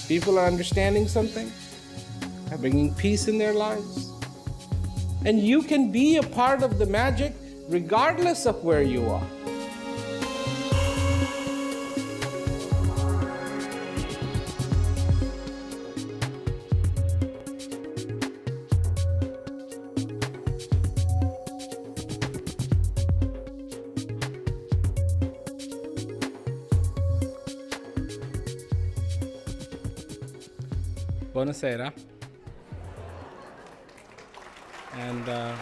People are understanding something, are bringing peace in their lives. And you can be a part of the magic regardless of where you are. Buonasera. And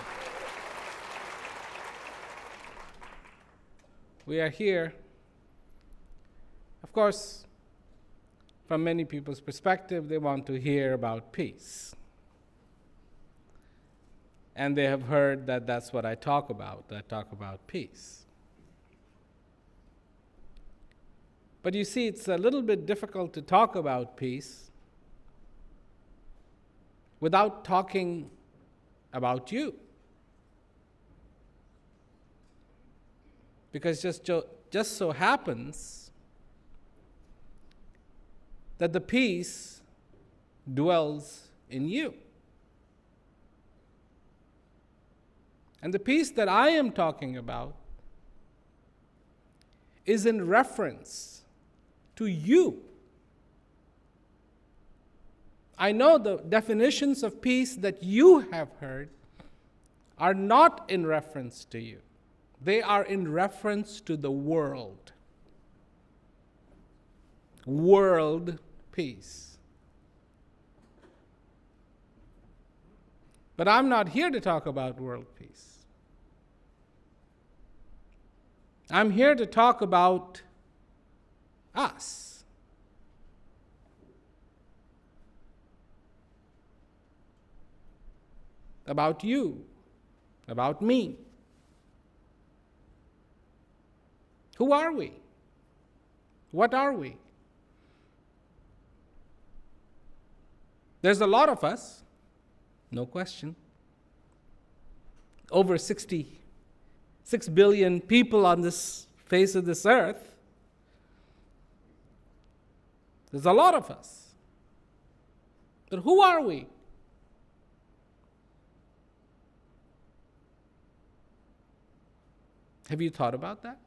we are here, of course, from many people's perspective, they want to hear about peace. And they have heard that that's what I talk about. I talk about peace. But you see, it's a little bit difficult to talk about peace without talking about you. Because just so happens that the peace dwells in you. And the peace that I am talking about is in reference to you. I know the definitions of peace that you have heard are not in reference to you. They are in reference to the world. World peace. But I'm not here to talk about world peace. I'm here to talk about us. About you, about me. Who are we? What are we? There's a lot of us, no question. Over 66 billion people on this face of this earth. There's a lot of us. But who are we? Have you thought about that?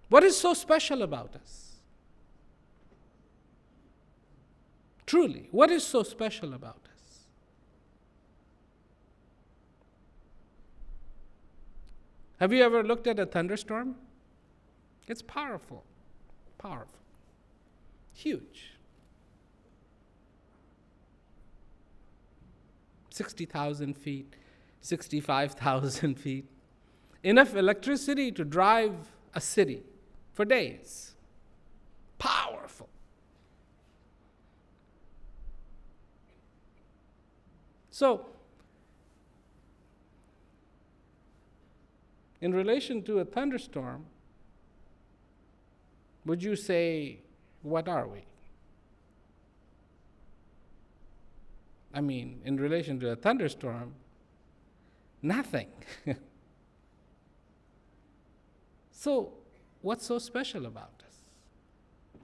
What is so special about us? Truly, what is so special about us? Have you ever looked at a thunderstorm? It's powerful, powerful, huge. 60,000 feet. 65,000 feet. Enough electricity to drive a city for days. Powerful. So, in relation to a thunderstorm, would you say, what are we? I mean, in relation to a thunderstorm, nothing. So, what's so special about us?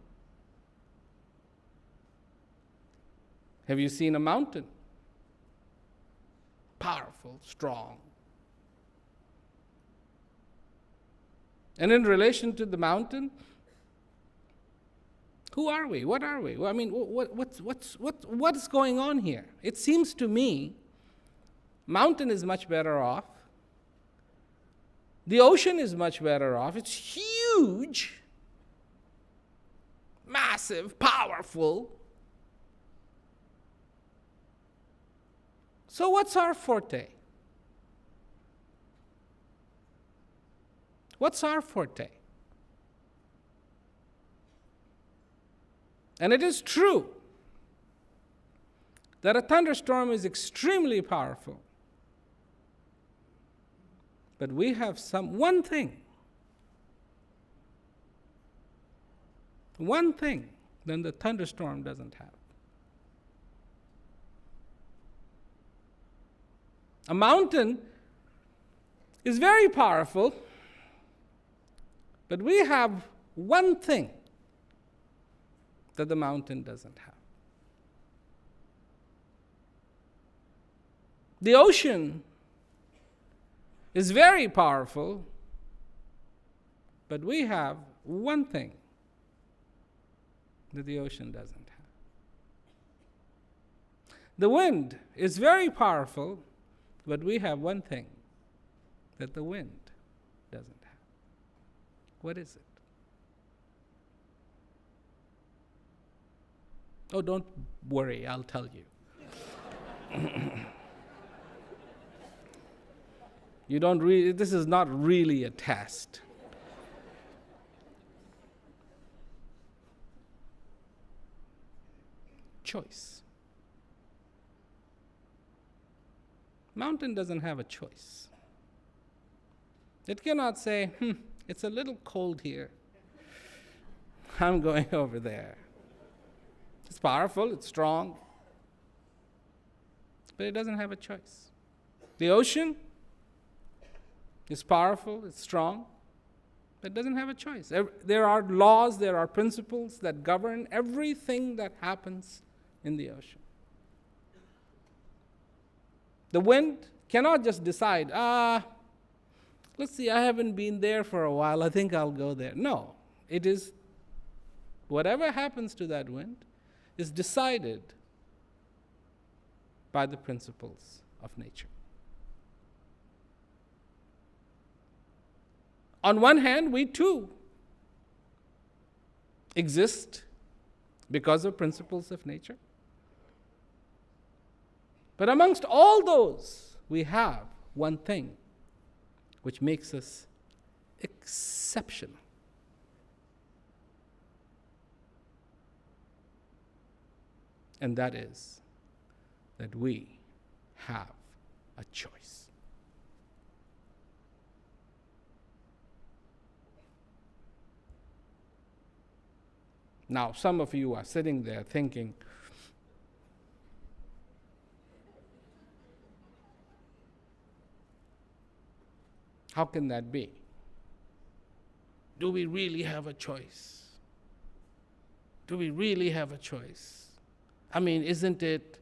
Have you seen a mountain? Powerful, strong. And in relation to the mountain, who are we? What are we? Well, I mean, what's going on here? It seems to me mountain is much better off. The ocean is much better off. It's huge, massive, powerful. So what's our forte? What's our forte? And it is true that a thunderstorm is extremely powerful. But we have one thing that the thunderstorm doesn't have. A mountain is very powerful, but we have one thing that the mountain doesn't have. The ocean is very powerful, but we have one thing that the ocean doesn't have. The wind is very powerful, but we have one thing that the wind doesn't have. What is it? Oh, don't worry, I'll tell you. This is not really a test. Choice. Mountain doesn't have a choice. It cannot say, it's a little cold here. I'm going over there. It's powerful, it's strong, but it doesn't have a choice. The ocean is powerful, it's strong, but it doesn't have a choice. There are laws, there are principles that govern everything that happens in the ocean. The wind cannot just decide, let's see, I haven't been there for a while, I think I'll go there. No, it is, whatever happens to that wind is decided by the principles of nature. On one hand, we too exist because of principles of nature. But amongst all those, we have one thing which makes us exceptional. And that is that we have a choice. Now, some of you are sitting there thinking, how can that be? Do we really have a choice? Do we really have a choice? I mean, isn't it?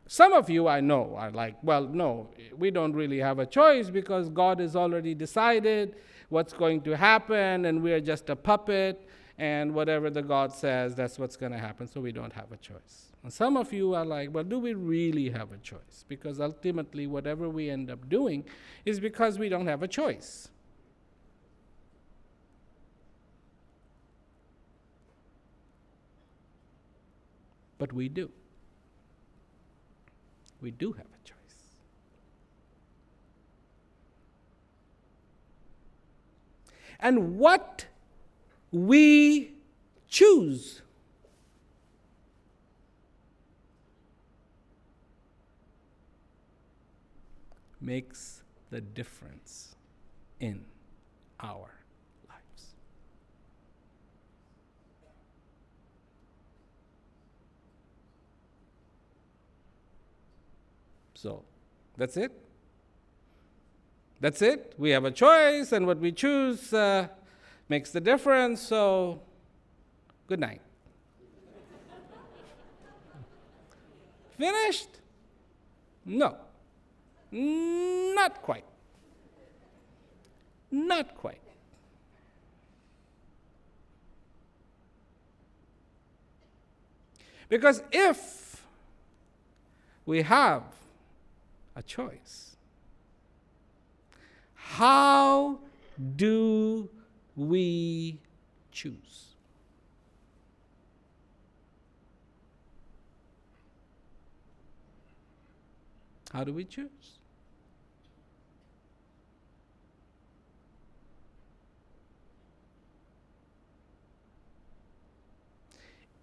Some of you I know are like, well, no, we don't really have a choice because God has already decided what's going to happen and we're just a puppet and whatever the God says, that's what's going to happen, so we don't have a choice. And some of you are like, well, do we really have a choice? Because ultimately, whatever we end up doing is because we don't have a choice. But we do. We do have a choice. And what we choose makes the difference in our lives. So, that's it. That's it. We have a choice, and what we choose makes the difference. So, good night. Finished? No. Not quite. Not quite. Because if we have a choice, how do we choose? How do we choose?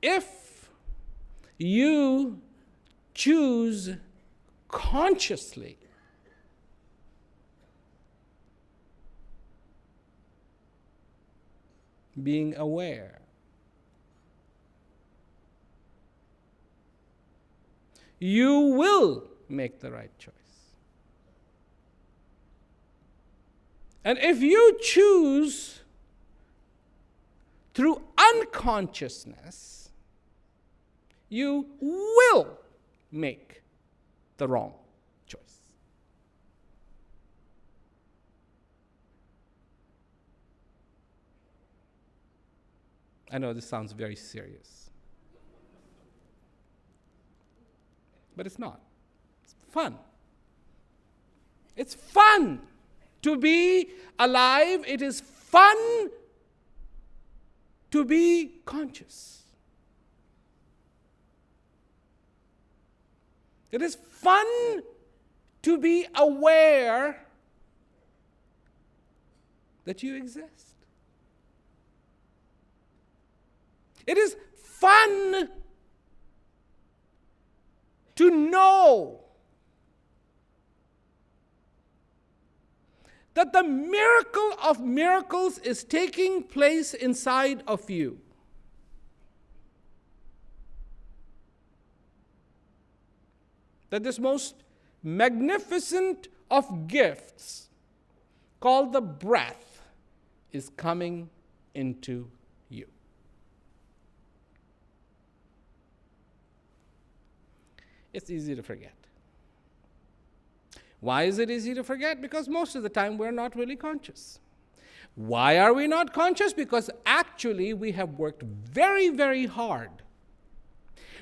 If you choose consciously, being aware, you will make the right choice. And if you choose through unconsciousness, you will make the wrong choice. I know this sounds very serious, but it's not. It's fun. It's fun to be alive. It is fun to be conscious. It is fun to be aware that you exist. It is fun to know that the miracle of miracles is taking place inside of you. That this most magnificent of gifts, called the breath, is coming into you. It's easy to forget. Why is it easy to forget? Because most of the time we're not really conscious. Why are we not conscious? Because actually we have worked very, very hard.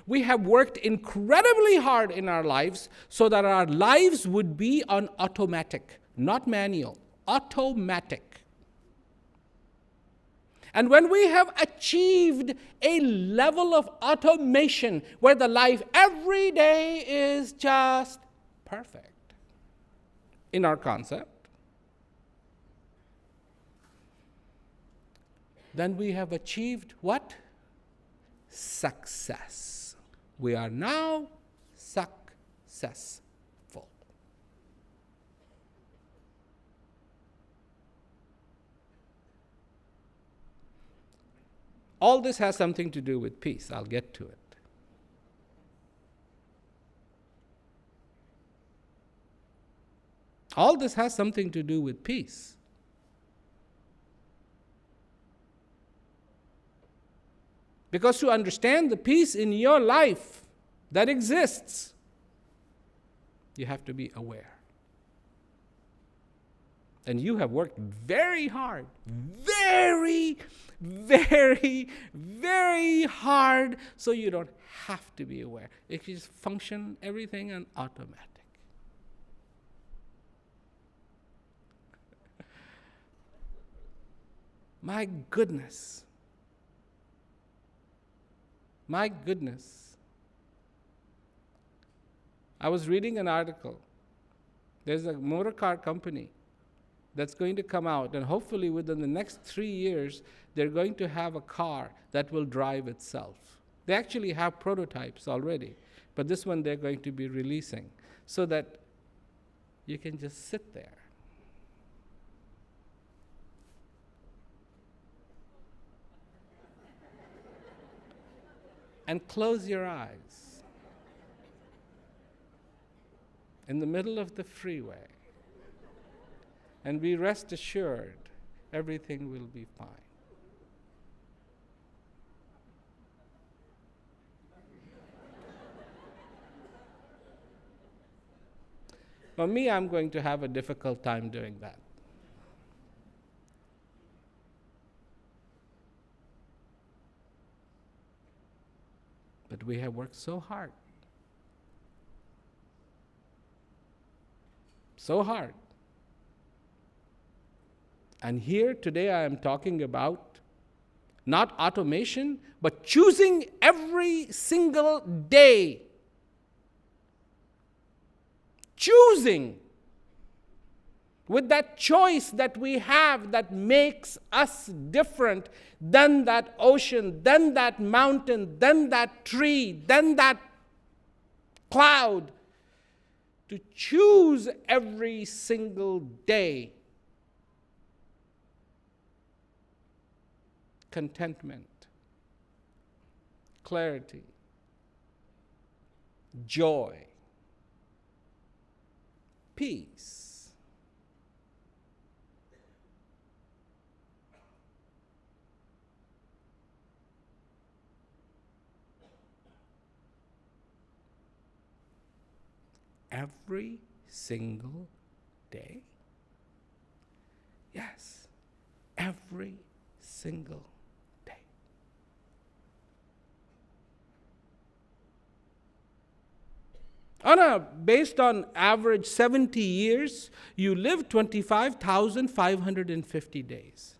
We have worked incredibly hard in our lives so that our lives would be on automatic, not manual, automatic. And when we have achieved a level of automation where the life every day is just perfect in our concept, then we have achieved what? Success. We are now successful. All this has something to do with peace. I'll get to it. All this has something to do with peace. Because to understand the peace in your life that exists, you have to be aware. And you have worked very hard, very hard, so you don't have to be aware. It just function everything on automatic. My goodness. My goodness. I was reading an article. There's a motor car company that's going to come out, and hopefully within the next 3 years, they're going to have a car that will drive itself. They actually have prototypes already, but this one they're going to be releasing so that you can just sit there and close your eyes in the middle of the freeway and be rest assured everything will be fine. For me, I'm going to have a difficult time doing that. But we have worked so hard. So hard. And here today I am talking about not automation, but choosing every single day. Choosing with that choice that we have that makes us different than that ocean, than that mountain, than that tree, than that cloud. To choose every single day contentment, clarity, joy, peace. every single day? Yes, every single day. Based on average 70 years, you live 25,550 days.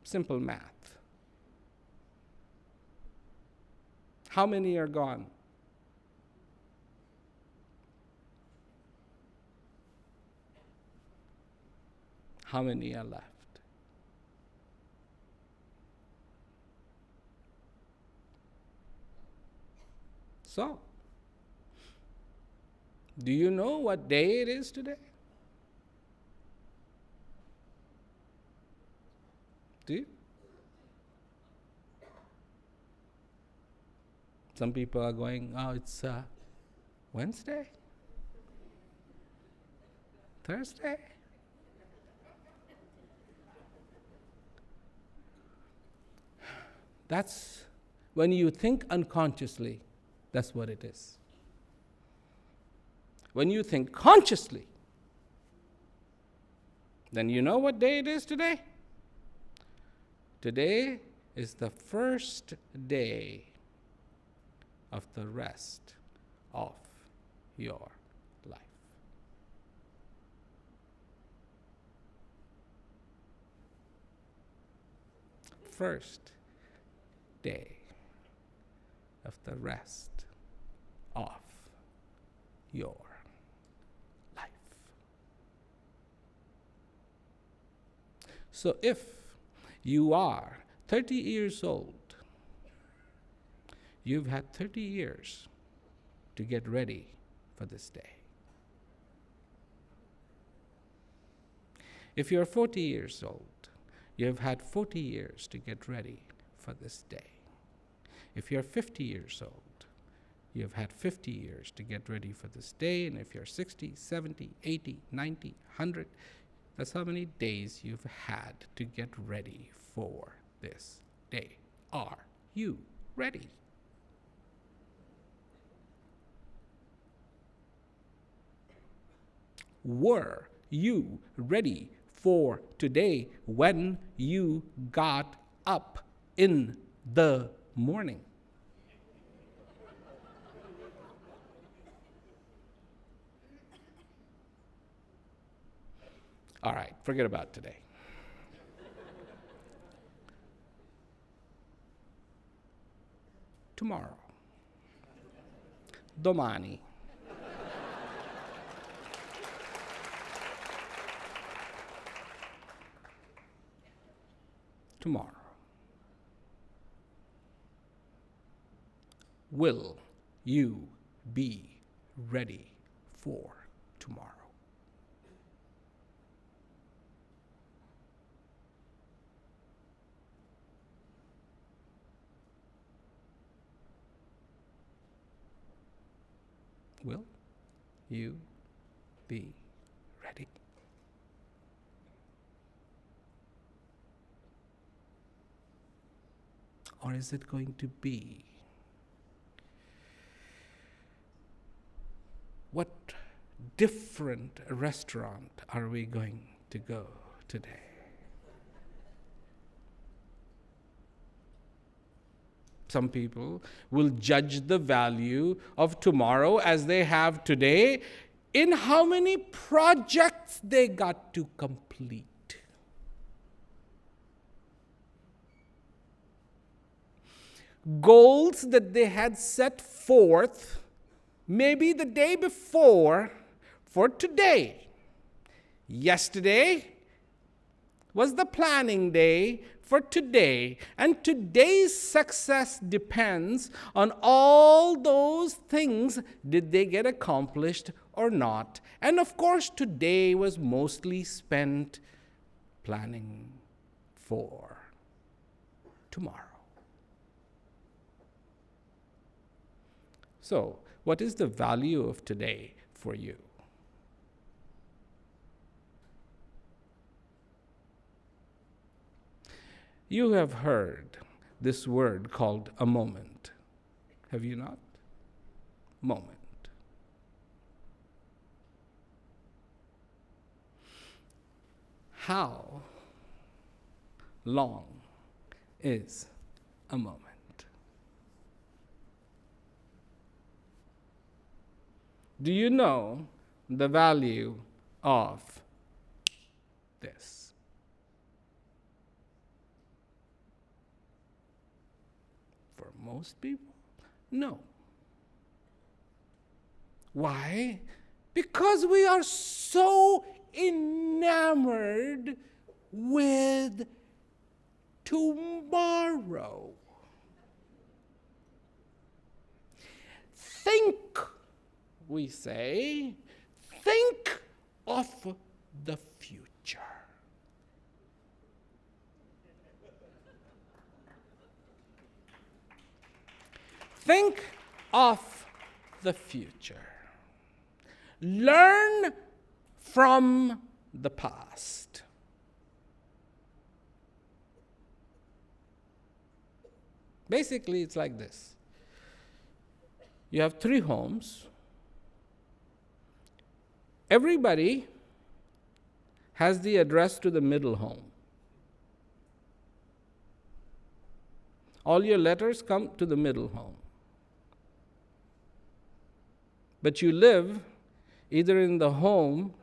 Simple math. How many are gone? How many are left? So, do you know what day it is today? Do you? Some people are going, oh, it's Wednesday? Thursday? That's when you think unconsciously, that's what it is. When you think consciously, then you know what day it is today? Today is the first day of the rest of your life. First day of the rest of your life. So if you are 30 years old, you've had 30 years to get ready for this day. If you're 40 years old, you've had 40 years to get ready for this day. If you're 50 years old, you've had 50 years to get ready for this day. And if you're 60, 70, 80, 90, 100, that's how many days you've had to get ready for this day. Are you ready? Were you ready for today when you got up in the morning? All right, forget about today. Tomorrow. Domani. Tomorrow. Will you be ready for tomorrow? Will you be ready? Or is it going to be, what different restaurant are we going to go today? Some people will judge the value of tomorrow as they have today in how many projects they got to complete. Goals that they had set forth maybe the day before for today. Yesterday was the planning day for today, and today's success depends on all those things. Did they get accomplished or not? And of course, today was mostly spent planning for tomorrow. So, what is the value of today for you? You have heard this word called a moment. Have you not? Moment. How long is a moment? Do you know the value of this? For most people, no. Why? Because we are so enamored with tomorrow. Think, we say, think of the future. Think of the future. Learn from the past. Basically, it's like this. You have 3 homes. Everybody has the address to the middle home. All your letters come to the middle home. But you live either in the home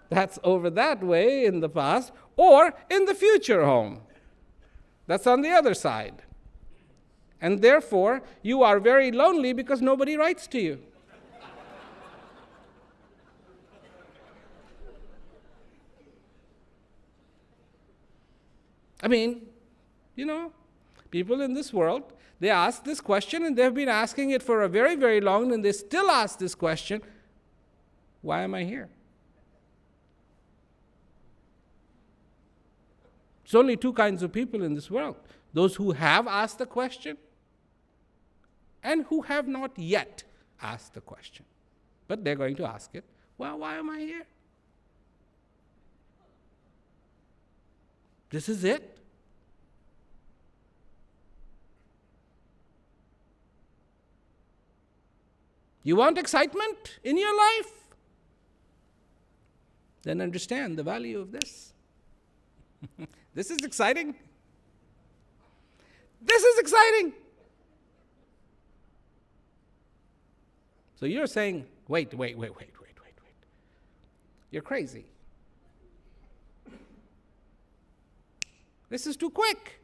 that's over that way in the past, or in the future home that's on the other side. And therefore, you are very lonely because nobody writes to you. I mean, people in this world, they ask this question, and they've been asking it for a very, very long, and they still ask this question, why am I here? There's only 2 kinds of people in this world. Those who have asked the question and who have not yet asked the question. But they're going to ask it. Well, why am I here? This is it. You want excitement in your life? Then understand the value of this. This is exciting. This is exciting. So you're saying, wait. You're crazy. This is too quick.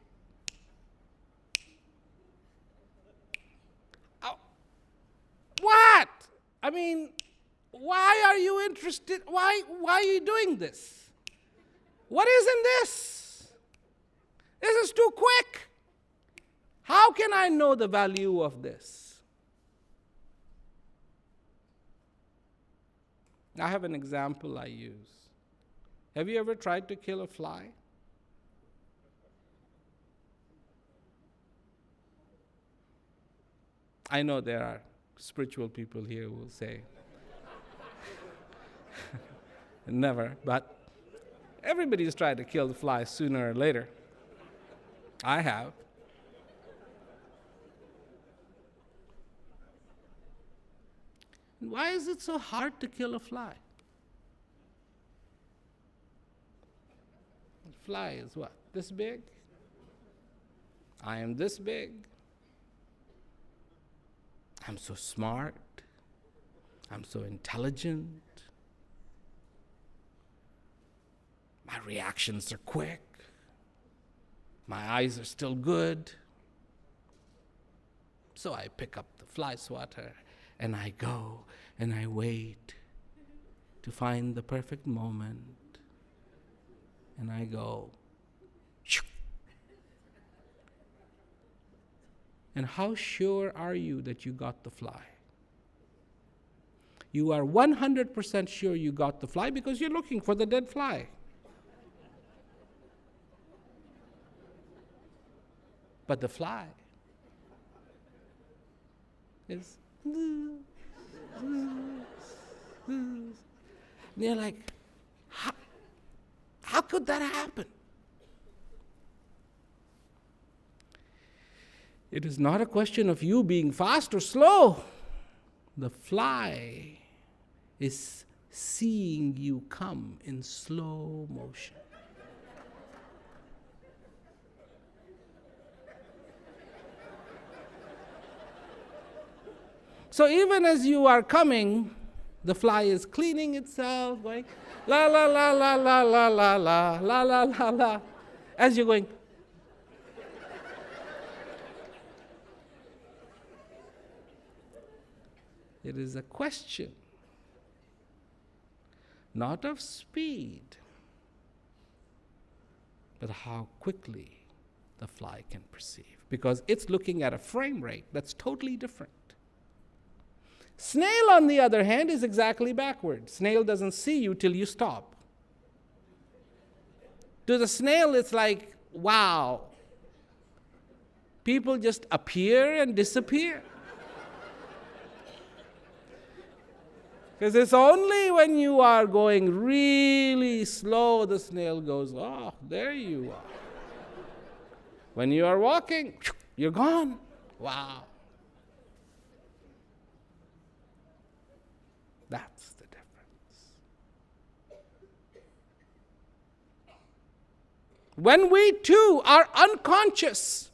What? I mean, why are you interested? Why are you doing this? What is in this? This is too quick. How can I know the value of this? I have an example I use. Have you ever tried to kill a fly? I know there are spiritual people here who will say, never, but everybody's tried to kill the fly sooner or later. I have. Why is it so hard to kill a fly? A fly is what? This big? I am this big. I'm so smart. I'm so intelligent. My reactions are quick. My eyes are still good. So I pick up the fly swatter and I go and I wait to find the perfect moment. And I go. And how sure are you that you got the fly? You are 100% sure you got the fly because you're looking for the dead fly. But the fly is... And you're like, how could that happen? It is not a question of you being fast or slow. The fly is seeing you come in slow motion. So even as you are coming, the fly is cleaning itself, going la la la la la la la la la la la la. As you're going, it is a question not of speed, but how quickly the fly can perceive, because it's looking at a frame rate that's totally different. Snail, on the other hand, is exactly backward. Snail doesn't see you till you stop. To the snail, it's like, wow. People just appear and disappear. Because it's only when you are going really slow, the snail goes, oh, there you are. When you are walking, you're gone. Wow. That's the difference. When we too are unconscious,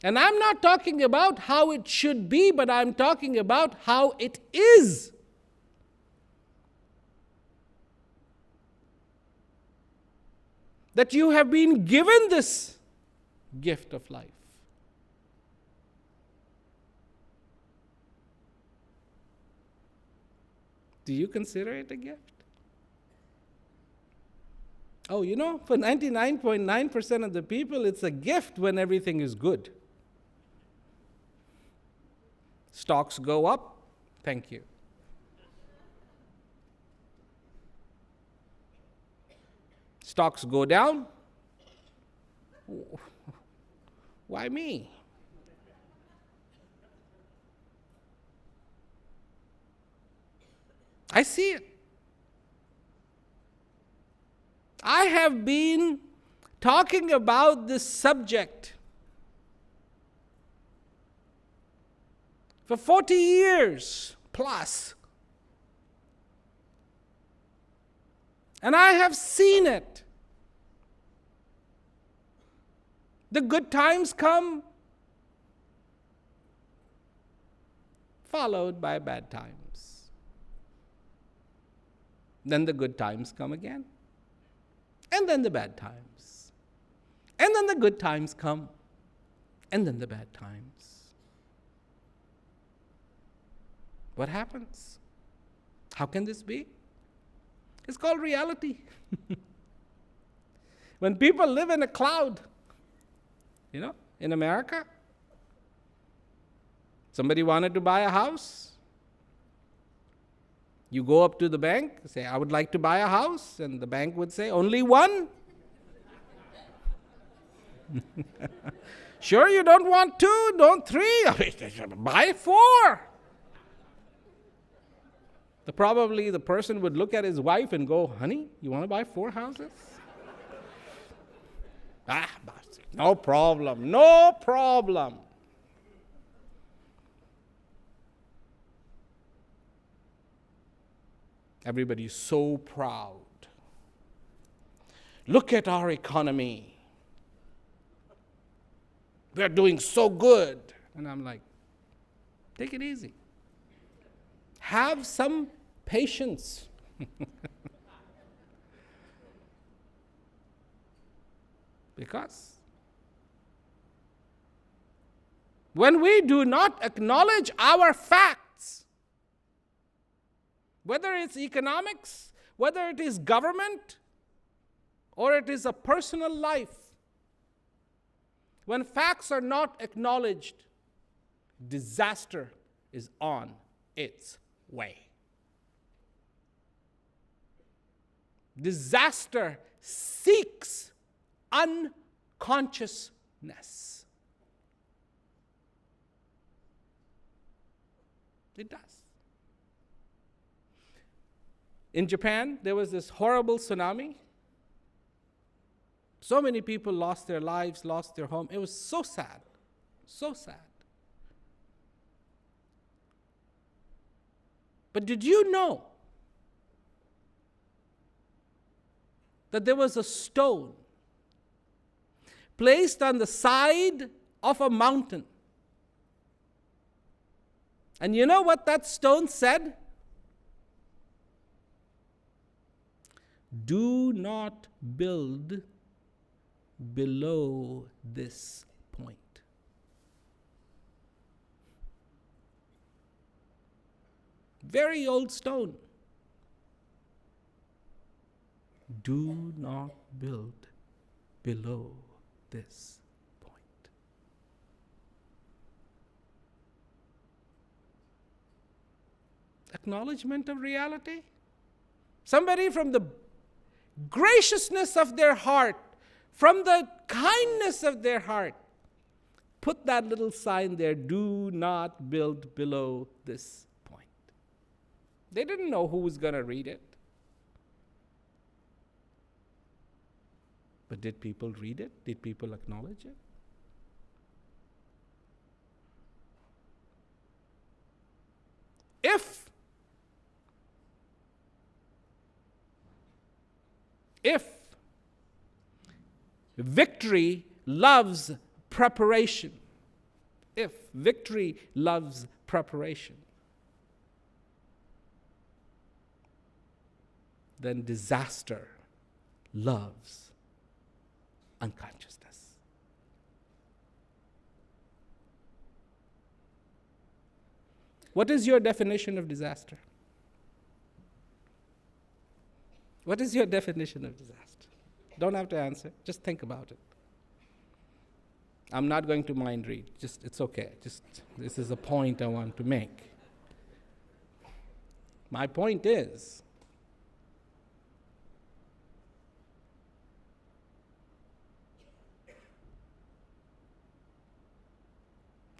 and I'm not talking about how it should be, but I'm talking about how it is. That you have been given this gift of life. Do you consider it a gift? Oh, for 99.9% of the people, it's a gift when everything is good. Stocks go up, thank you. Stocks go down, why me? I see it. I have been talking about this subject for 40 years plus. And I have seen it. The good times come, followed by bad times. Then the good times come again. And then the bad times. And then the good times come. And then the bad times. What happens? How can this be? It's called reality. When people live in a cloud, in America, somebody wanted to buy a house. You go up to the bank, say, I would like to buy a house, and the bank would say, only one? Sure, you don't want two, don't three, buy four. Probably the person would look at his wife and go, honey, you want to buy 4 houses? No problem, no problem. Everybody's so proud. Look at our economy. We're doing so good. And I'm like, take it easy. Have some patience. Because when we do not acknowledge our facts, whether it's economics, whether it is government, or it is a personal life, when facts are not acknowledged, disaster is on its way. Disaster seeks unconsciousness. It does. In Japan, there was this horrible tsunami. So many people lost their lives, lost their home. It was so sad, so sad. But did you know that there was a stone placed on the side of a mountain? And you know what that stone said? Do not build below this point. Very old stone. Do not build below this point. Acknowledgement of reality. Somebody from the graciousness of their heart, from the kindness of their heart, put that little sign there, do not build below this point. They didn't know who was going to read it. But did people read it? Did people acknowledge it? If victory loves preparation, then disaster loves unconsciousness. What is your definition of disaster? What is your definition of disaster? Don't have to answer. Just think about it. I'm not going to mind read. It's okay. This is a point I want to make. My point is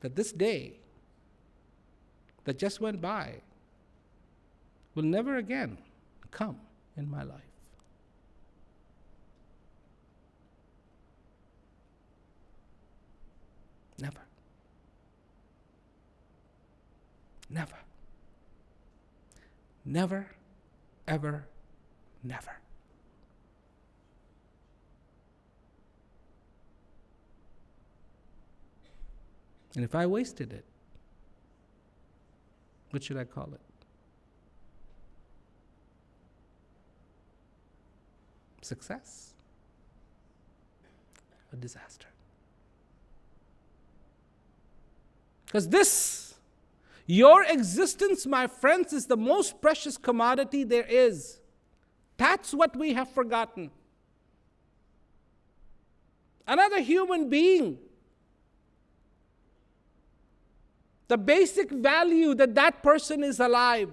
that this day that just went by will never again come in my life. Never. Never. Never, ever, never. And if I wasted it, what should I call it? Success? A disaster? Because this, your existence, my friends, is the most precious commodity there is. That's what we have forgotten. Another human being, the basic value that that person is alive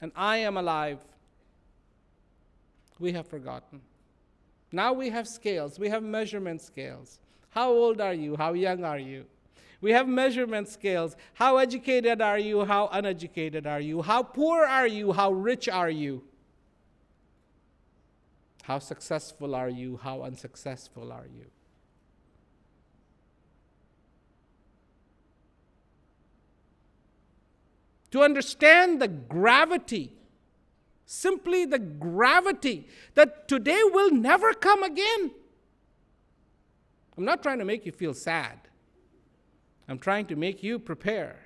and I am alive, we have forgotten. Now we have scales, we have measurement scales. How old are you? How young are you? We have measurement scales. How educated are you? How uneducated are you? How poor are you? How rich are you? How successful are you? How unsuccessful are you? To understand the gravity, simply the gravity, that today will never come again. I'm not trying to make you feel sad. I'm trying to make you prepare.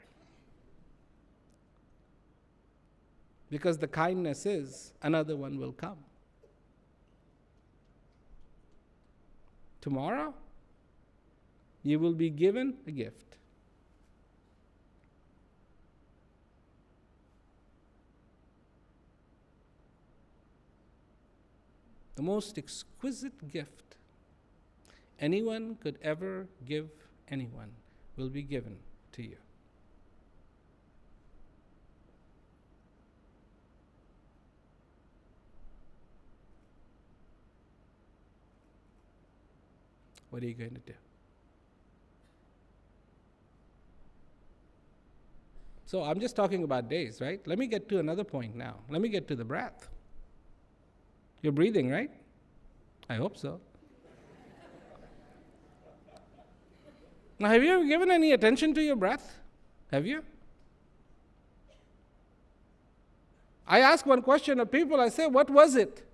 Because the kindness is, another one will come. Tomorrow, you will be given a gift. The most exquisite gift anyone could ever give anyone will be given to you. What are you going to do? So I'm just talking about days, right? Let me get to another point now. Let me get to the breath. You're breathing, right? I hope so. Now, have you ever given any attention to your breath? Have you? I ask one question of people, I say, what was it?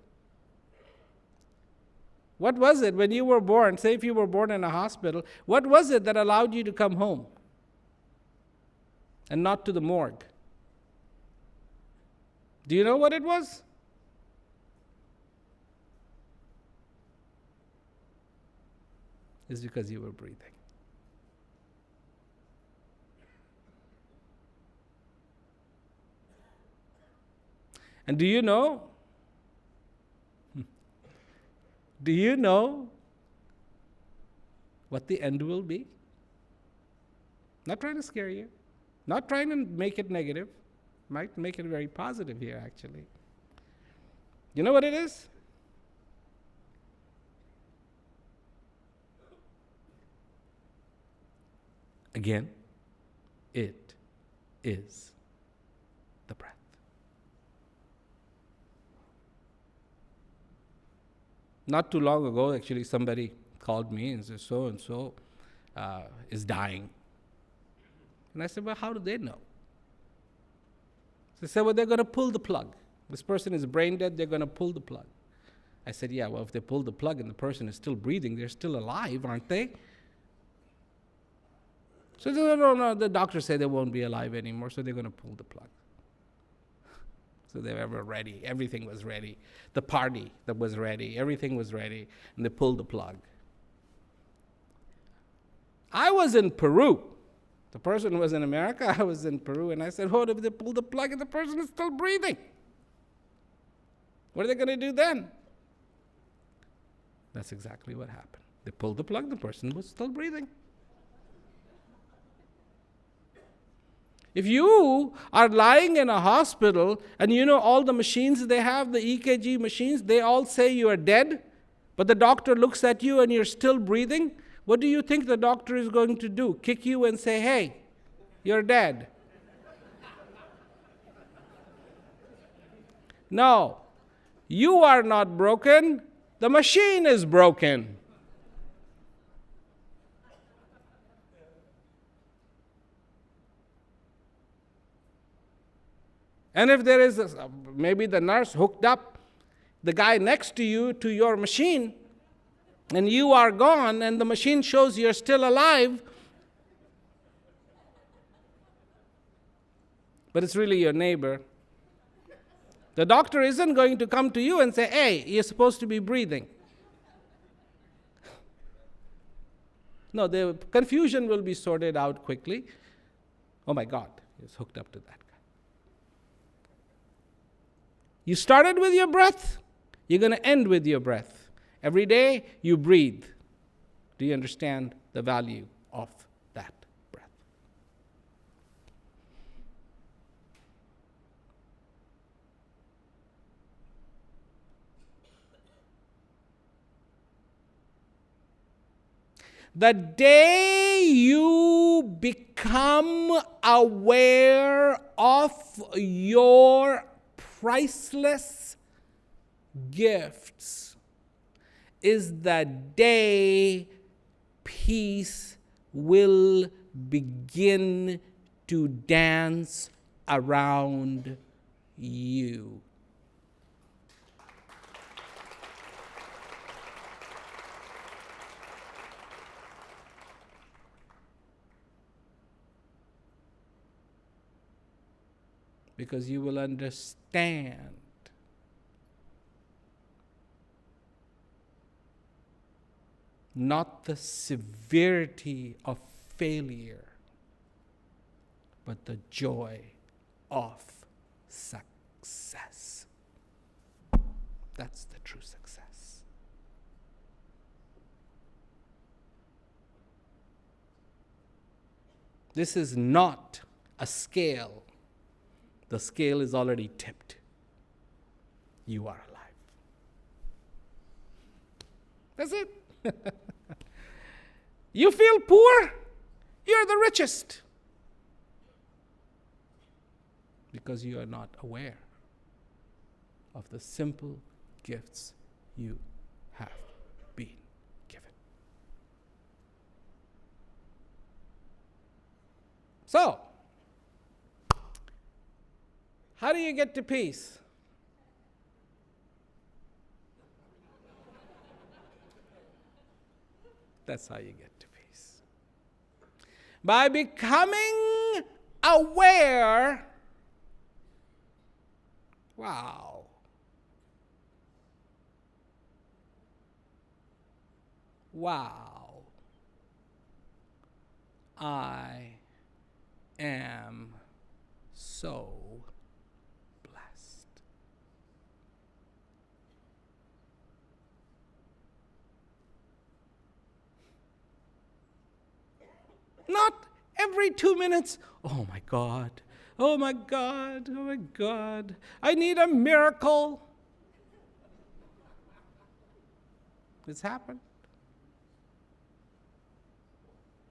What was it when you were born? Say if you were born in a hospital, what was it that allowed you to come home and not to the morgue? Do you know what it was? It's because you were breathing. And do you know? Do you know what the end will be? Not trying to scare you. Not trying to make it negative. Might make it very positive here, actually. You know what it is? Again, it is the breath. Not too long ago, actually, somebody called me and said, so-and-so is dying. And I said, well, how do they know? They said, well, they're going to pull the plug. This person is brain dead, they're going to pull the plug. I said, yeah, well, if they pull the plug and the person is still breathing, they're still alive, aren't they? So no, the doctors say they won't be alive anymore, so they're going to pull the plug. So they were ready. Everything was ready. The party that was ready, everything was ready, and they pulled the plug. I was in Peru. The person was in America, I was in Peru, and I said, what if they pull the plug and the person is still breathing? What are they going to do then? That's exactly what happened. They pulled the plug, the person was still breathing. If you are lying in a hospital and you know all the machines they have, the EKG machines, they all say you are dead, but the doctor looks at you and you're still breathing, what do you think the doctor is going to do? Kick you and say, hey, you're dead? No, you are not broken. The machine is broken. And if there is maybe the nurse hooked up the guy next to you to your machine, and you are gone, and the machine shows you're still alive, but it's really your neighbor, the doctor isn't going to come to you and say, hey, you're supposed to be breathing. No, the confusion will be sorted out quickly. Oh my God, he's hooked up to that. You started with your breath, you're going to end with your breath. Every day you breathe. Do you understand the value of that breath? The day you become aware of your priceless gifts is the day peace will begin to dance around you. Because you will understand not the severity of failure, but the joy of success. That's the true success. This is not a scale. The scale is already tipped. You are alive. That's it. You feel poor? You're the richest. because you are not aware of the simple gifts you have been given. So, how do you get to peace? That's how you get to peace. By becoming aware. Wow. Wow. I am so blessed. Not every 2 minutes. Oh my God. Oh my God. Oh my God. I need a miracle. It's happened.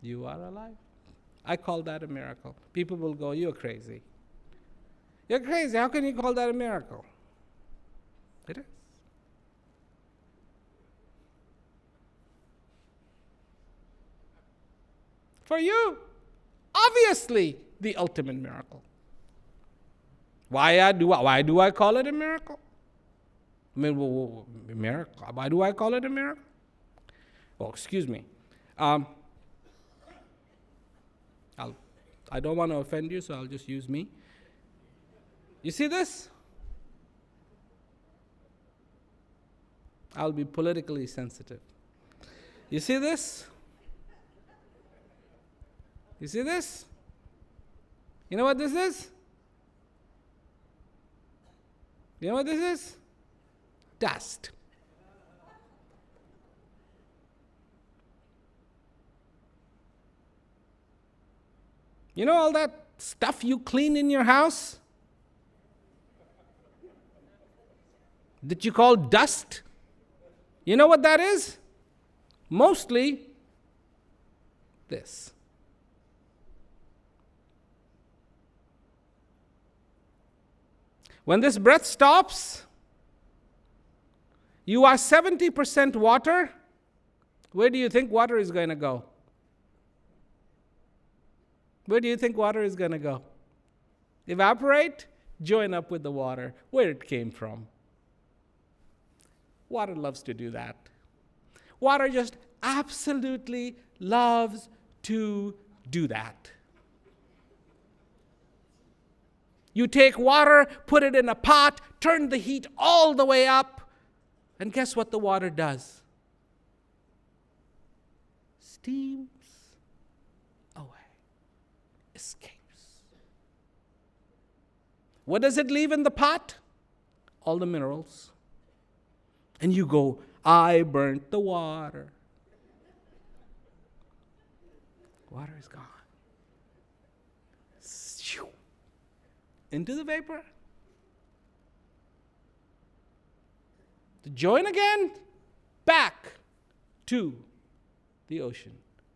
You are alive. I call that a miracle. People will go, you're crazy. You're crazy. How can you call that a miracle? It is. For you, obviously, the ultimate miracle. Why do I call it a miracle? I mean, miracle. Why do I call it a miracle? Oh, excuse me. I don't want to offend you, so I'll just use me. You see this? I'll be politically sensitive. You see this? You see this? You know what this is? You know what this is? Dust. You know all that stuff you clean in your house that you call dust? You know what that is? Mostly this. When this breath stops, you are 70% water. Where do you think water is going to go? Where do you think water is going to go? Evaporate, join up with the water, where it came from. Water loves to do that. Water just absolutely loves to do that. You take water, put it in a pot, turn the heat all the way up, and guess what the water does? Steams away, escapes. What does it leave in the pot? All the minerals. And you go, I burnt the water. Water is gone. Into the vapor. To join again, back to the ocean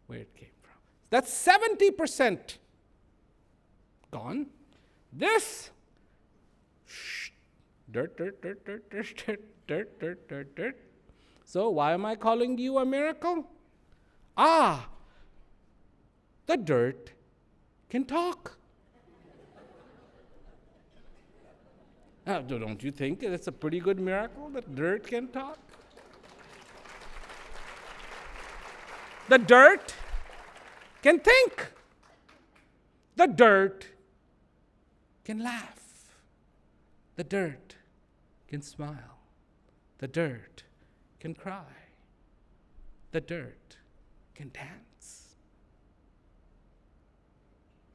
where it came from. That's 70% gone. This, dirt. So why am I calling you a miracle? The dirt can talk. Don't you think it's a pretty good miracle that dirt can talk? The dirt can think. The dirt can laugh. The dirt can smile. The dirt can cry. The dirt can dance.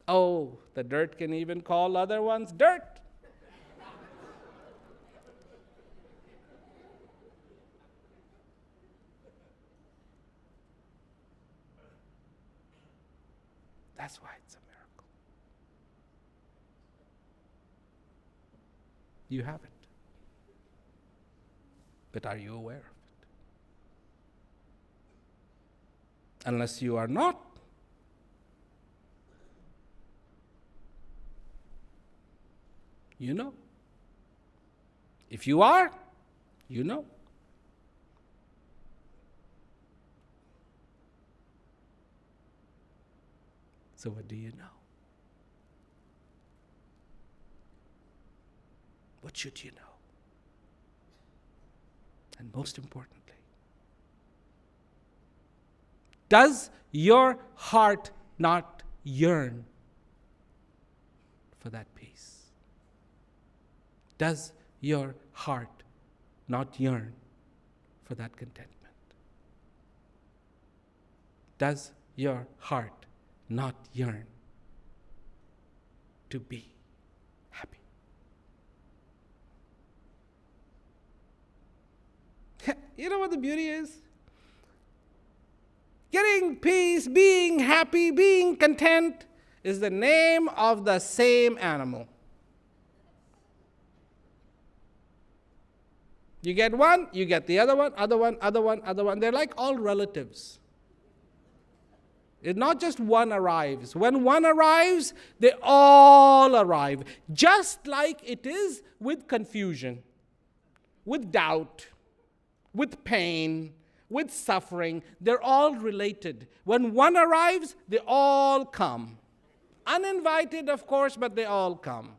Oh, the dirt can even call other ones dirt. That's why it's a miracle. You have it. But are you aware of it? Unless you are not, You know. If you are, you know. So what do you know? What should you know? And most importantly, does your heart not yearn for that peace? Does your heart not yearn for that contentment? Does your heart not yearn to be happy? You know what the beauty is? Getting peace, being happy, being content is the name of the same animal. You get one, you get the other one, other one, other one, other one. They're like all relatives. It's not just one arrives. When one arrives, they all arrive. Just like it is with confusion, with doubt, with pain, with suffering. They're all related. When one arrives, they all come. Uninvited, of course, but they all come.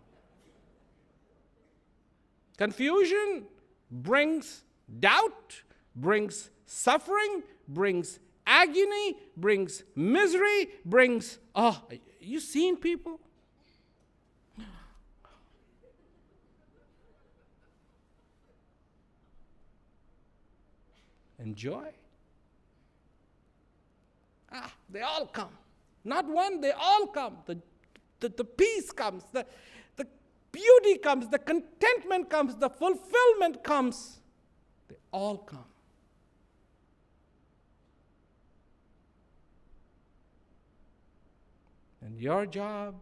Confusion brings doubt, brings suffering, brings agony, brings misery, brings, you seen people? And joy. They all come. Not one, they all come. The peace comes, the beauty comes, the contentment comes, the fulfillment comes. They all come. And your job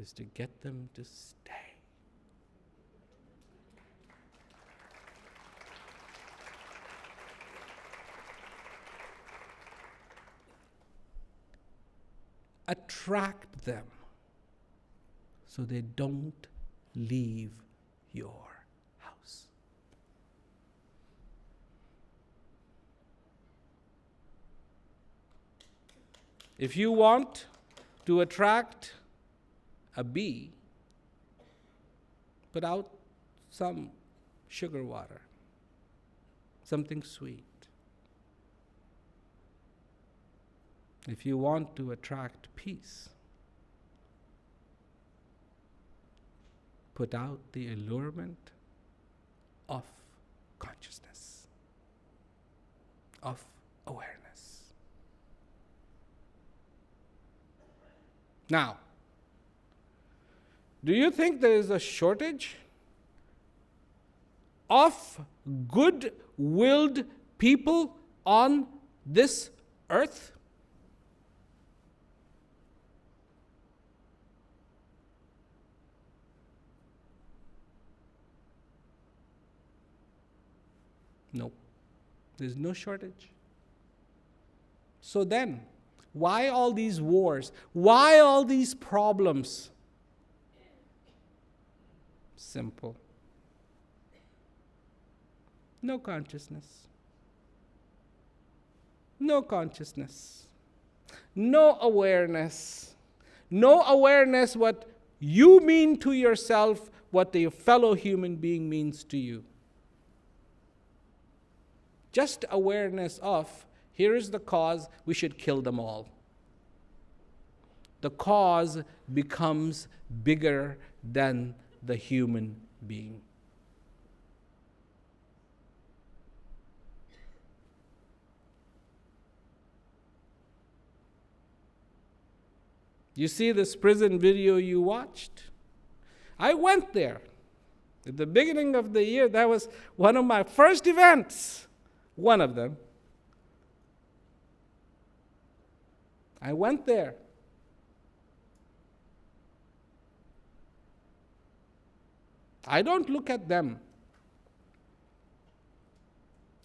is to get them to stay. Attract them so they don't leave your house. If you want to attract a bee, put out some sugar water, something sweet. If you want to attract peace, put out the allurement of consciousness, of awareness. Now, do you think there is a shortage of good-willed people on this earth? No, there's no shortage. So then, why all these wars? Why all these problems? Simple. No consciousness. No consciousness. No awareness. No awareness what you mean to yourself, what a fellow human being means to you. Just awareness of, here is the cause, we should kill them all. The cause becomes bigger than the human being. You see this prison video you watched? I went there. At the beginning of the year, that was one of my first events. One of them. I went there. I don't look at them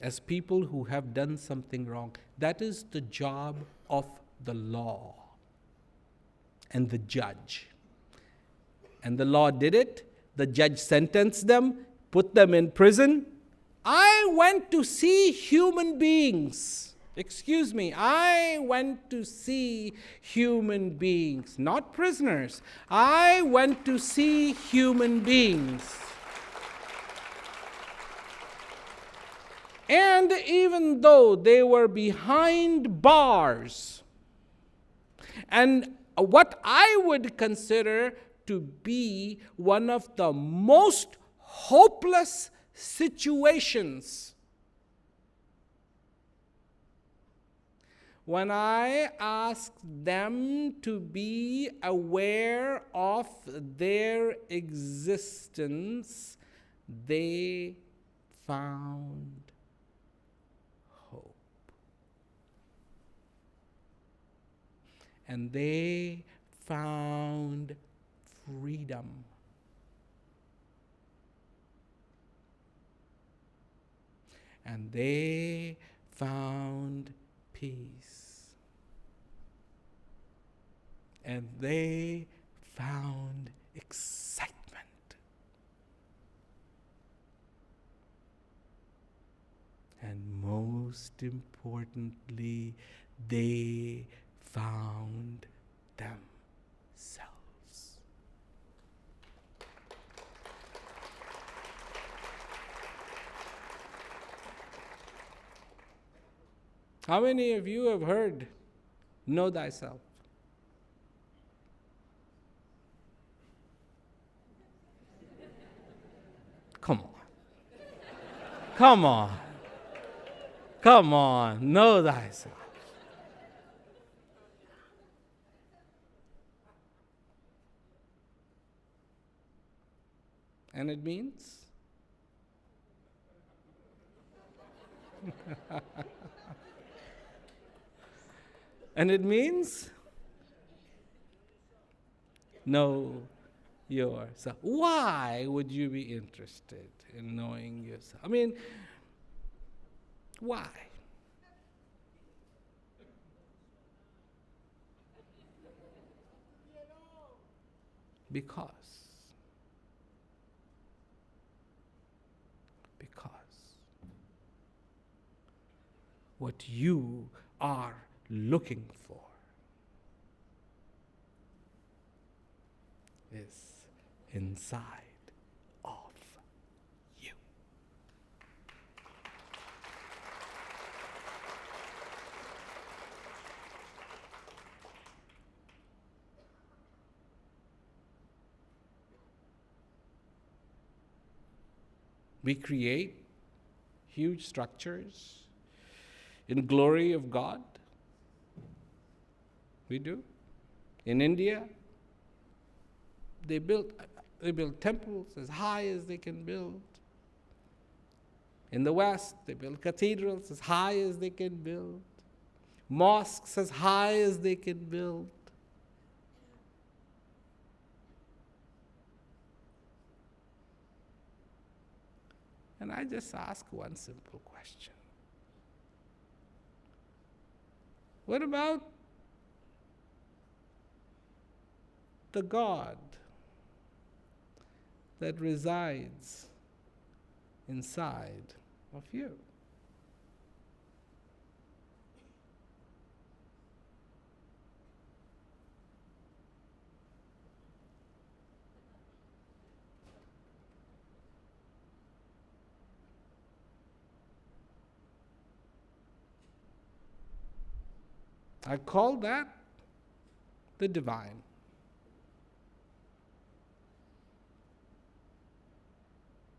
as people who have done something wrong. That is the job of the law and the judge. And the law did it, The judge sentenced them, put them in prison. I went to see human beings. Excuse me, I went to see human beings, not prisoners. I went to see human beings. And even though they were behind bars, and what I would consider to be one of the most hopeless situations, when I asked them to be aware of their existence, they found hope. And they found freedom. And they found peace. And they found excitement. And most importantly, they found themselves. How many of you have heard, know thyself? Come on. Come on. Come on. Know thyself. And it means? And it means? Know yourself. Why would you be interested in knowing yourself? I mean, why? Because what you are looking for is inside of you. We create huge structures in glory of God. We do. In India, they build temples as high as they can build. In the West, they build cathedrals as high as they can build. Mosques as high as they can build. And I just ask one simple question. What about the God that resides inside of you? I call that the divine.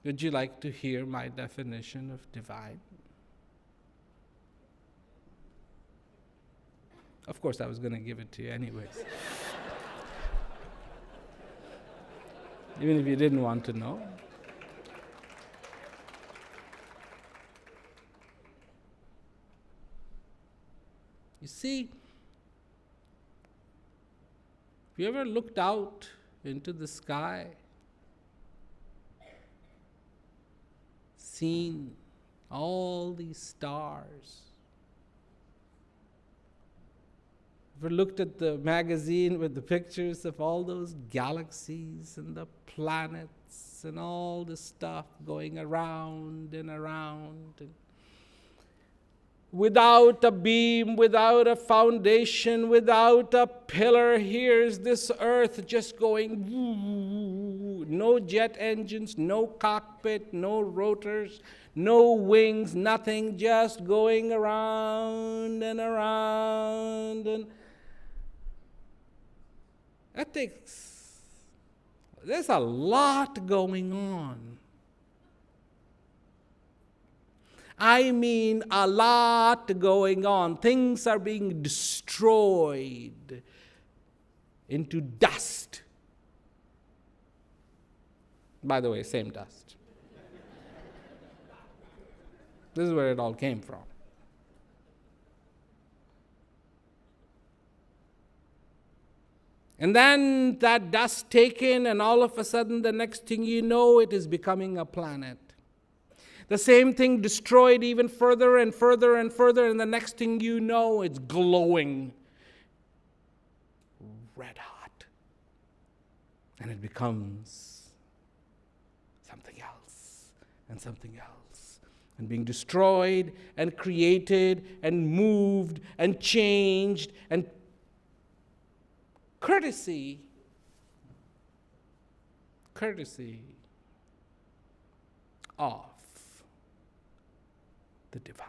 Would you like to hear my definition of divine? Of course, I was going to give it to you anyways. Even if you didn't want to know. You see, have you ever looked out into the sky, seen all these stars, Ever looked at the magazine with the pictures of all those galaxies and the planets and all the stuff going around and around? And without a beam, without a foundation, without a pillar, here's this earth just going, no jet engines, no cockpit, no rotors, no wings, nothing, just going around and around. And there's a lot going on. I mean, a lot going on. Things are being destroyed into dust. By the way, same dust. This is where it all came from. And then that dust taken, and all of a sudden, the next thing you know, it is becoming a planet. The same thing destroyed even further and further and further, and the next thing you know, it's glowing red hot. And it becomes something else and something else. And being destroyed and created and moved and changed, and courtesy of the divine.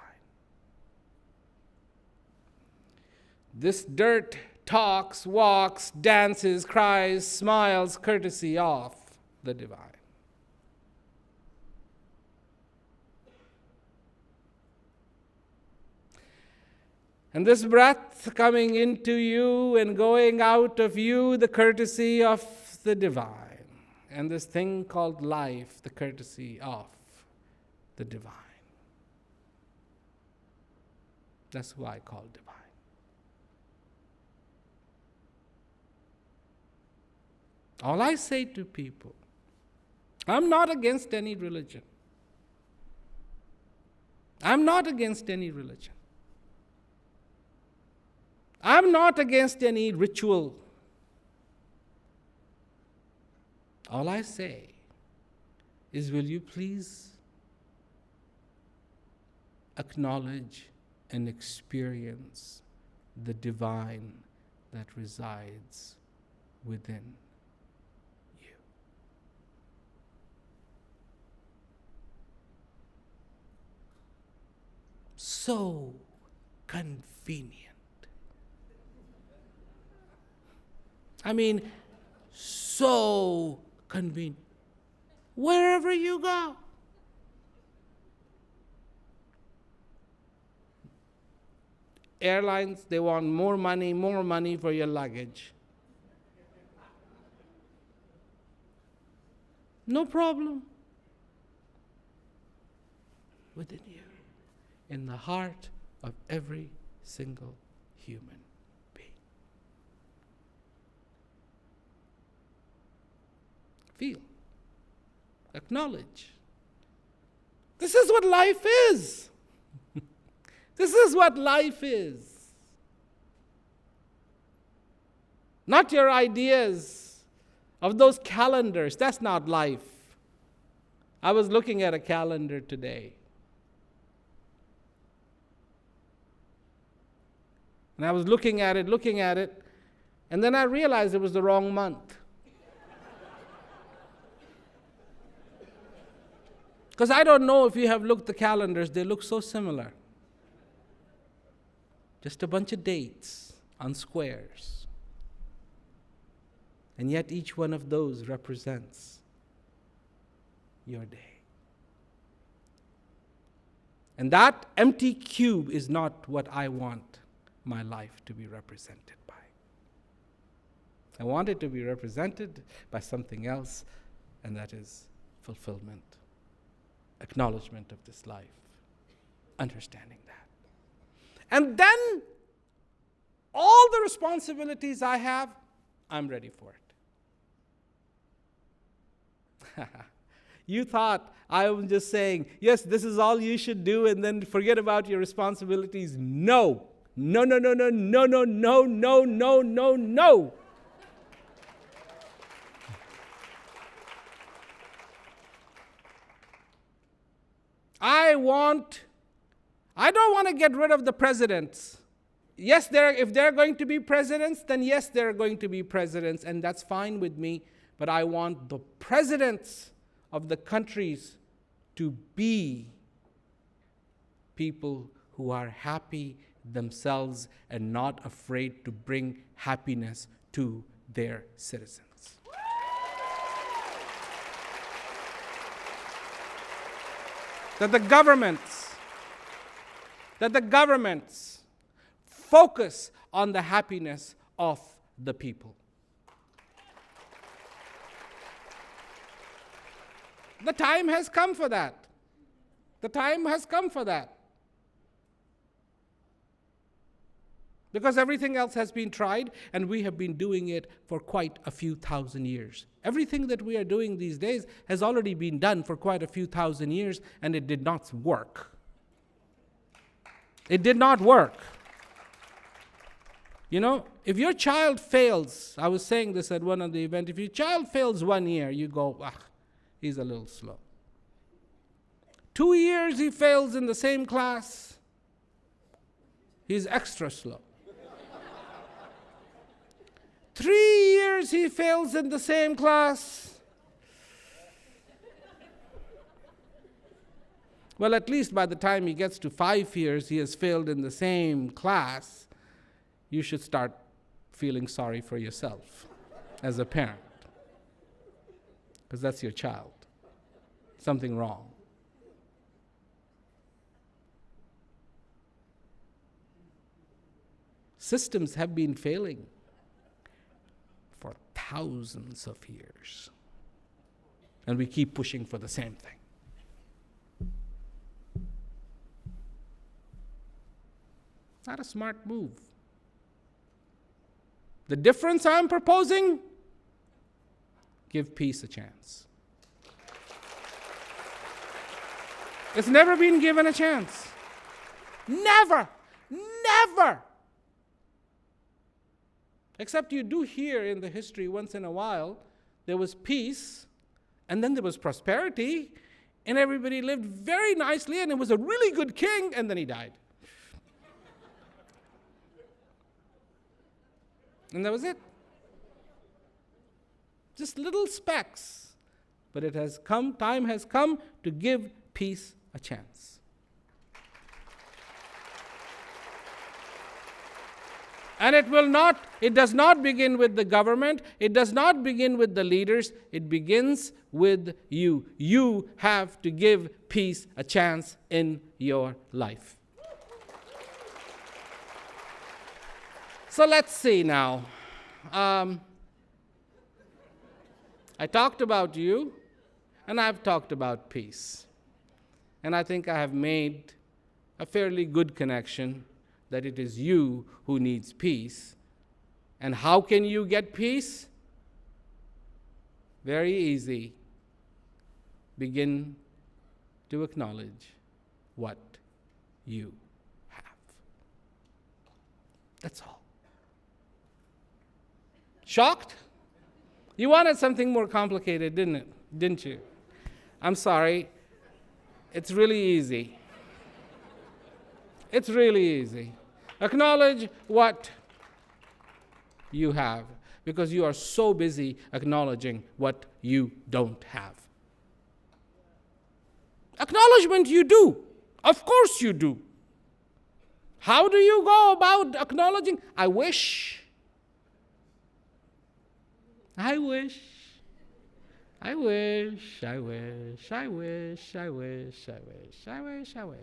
This dirt talks, walks, dances, cries, smiles, courtesy of the divine. And this breath coming into you and going out of you, the courtesy of the divine. And this thing called life, the courtesy of the divine. That's who I call divine. All I say to people, I'm not against any religion. I'm not against any religion. I'm not against any ritual. All I say is, will you please acknowledge and experience the divine that resides within you? So convenient. I mean, so convenient. Wherever you go. Airlines, they want more money for your luggage. No problem. Within you, in the heart of every single human. Feel. Acknowledge. This is what life is. This is what life is. Not your ideas of those calendars. That's not life. I was looking at a calendar today. And I was looking at it, and then I realized it was the wrong month. Because I don't know if you have looked at the calendars, they look so similar. Just a bunch of dates on squares. And yet each one of those represents your day. And that empty cube is not what I want my life to be represented by. I want it to be represented by something else, and that is fulfillment. Acknowledgement of this life, understanding that. And then all the responsibilities I have, I'm ready for it. You thought I was just saying, yes, this is all you should do, and then forget about your responsibilities. No, No, no, no, no, no, no, no, no, no, no, no. I don't want to get rid of the presidents. Yes, if they're going to be presidents, then yes, they're going to be presidents, and that's fine with me. But I want the presidents of the countries to be people who are happy themselves and not afraid to bring happiness to their citizens. That the governments focus on the happiness of the people. The time has come for that. The time has come for that. Because everything else has been tried, and we have been doing it for quite a few thousand years. Everything that we are doing these days has already been done for quite a few thousand years, and it did not work. It did not work. You know, if your child fails, I was saying this at one of the events, if your child fails 1 year, you go, he's a little slow. 2 years he fails in the same class, he's extra slow. 3 years he fails in the same class. Well, at least by the time he gets to 5 years, he has failed in the same class. You should start feeling sorry for yourself as a parent, because that's your child. Something wrong. Systems have been failing for thousands of years, and we keep pushing for the same thing. Not a smart move. The difference I'm proposing, give peace a chance. It's never been given a chance. Never. Never. Except you do hear in the history once in a while, there was peace, and then there was prosperity, and everybody lived very nicely, and it was a really good king, and then he died. And that was it. Just little specks. But it has come, time has come to give peace a chance. And it does not begin with the government, it does not begin with the leaders, it begins with you. You have to give peace a chance in your life. So let's see now. I talked about you, and I've talked about peace. And I think I have made a fairly good connection that it is you who needs peace. And how can you get peace? Very easy. Begin to acknowledge what you have. That's all. Shocked? You wanted something more complicated, didn't you? I'm sorry. It's really easy. It's really easy. Acknowledge what you have, because you are so busy acknowledging what you don't have. Acknowledgement you do. Of course you do. How do you go about acknowledging? I wish. I wish. I wish. I wish. I wish. I wish. I wish. I wish. I wish.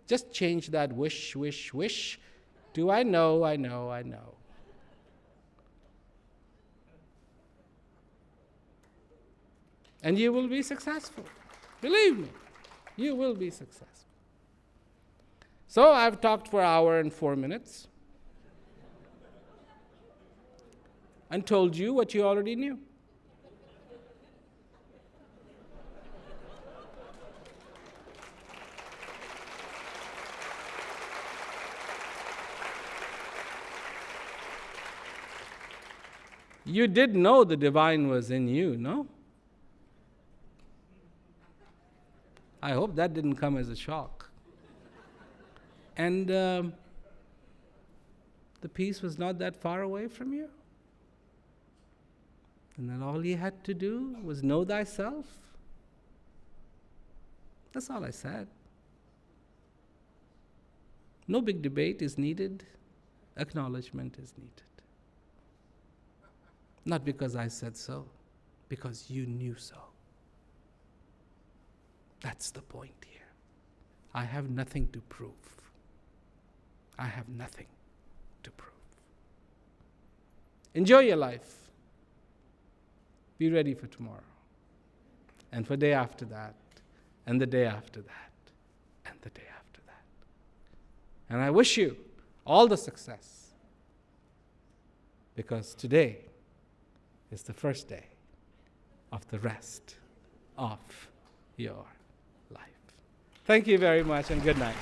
Just change that wish, wish, wish to I know, I know, I know. And you will be successful. Believe me, you will be successful. So I've talked for an hour and 4 minutes and told you what you already knew. You did know the divine was in you, no? I hope that didn't come as a shock. And the peace was not that far away from you. And then all you had to do was know thyself. That's all I said. No big debate is needed. Acknowledgement is needed. Not because I said so, because you knew so. That's the point here. I have nothing to prove. I have nothing to prove. Enjoy your life. Be ready for tomorrow. And for day after that. And the day after that. And the day after that. And I wish you all the success. Because today is the first day of the rest of your life. Thank you very much and good night.